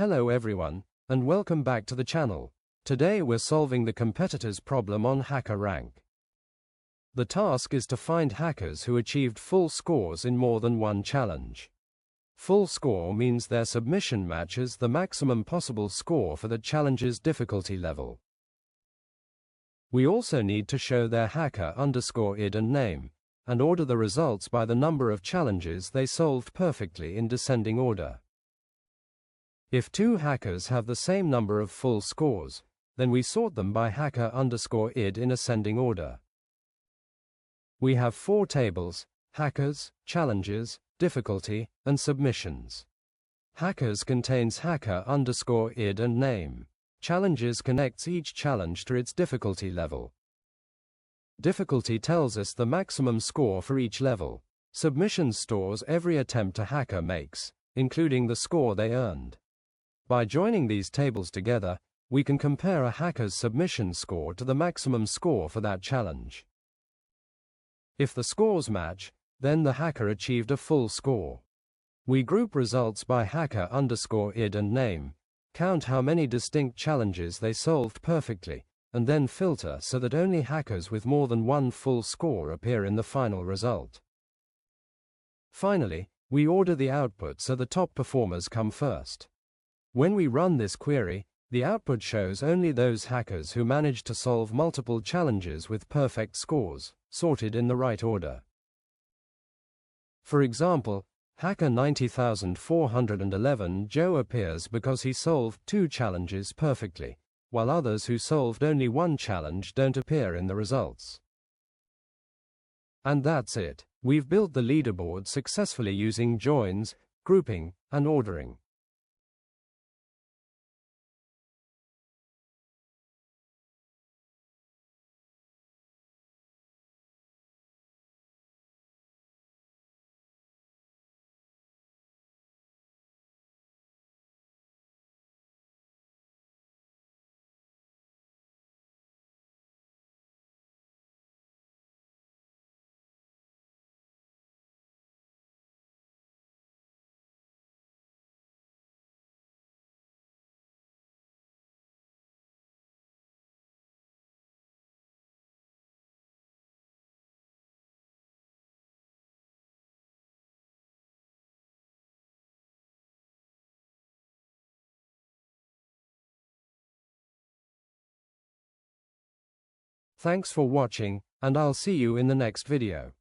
Hello everyone, and welcome back to the channel. Today we're solving the competitors problem on Hackerrank. The task is to find hackers who achieved full scores in more than one challenge. Full score means their submission matches the maximum possible score for the challenge's difficulty level. We also need to show their hacker_id and name, and order the results by the number of challenges they solved perfectly in descending order. If two hackers have the same number of full scores, then we sort them by hacker_id in ascending order. We have four tables: hackers, challenges, difficulty, and submissions. Hackers contains hacker_id and name. Challenges connects each challenge to its difficulty level. Difficulty tells us the maximum score for each level. Submissions stores every attempt a hacker makes, including the score they earned. By joining these tables together, we can compare a hacker's submission score to the maximum score for that challenge. If the scores match, then the hacker achieved a full score. We group results by hacker_id and name, count how many distinct challenges they solved perfectly, and then filter so that only hackers with more than one full score appear in the final result. Finally, we order the output so the top performers come first. When we run this query, the output shows only those hackers who managed to solve multiple challenges with perfect scores, sorted in the right order. For example, hacker 90411 Joe appears because he solved 2 challenges perfectly, while others who solved only 1 challenge don't appear in the results. And that's it. We've built the leaderboard successfully using joins, grouping, and ordering. Thanks for watching, and I'll see you in the next video.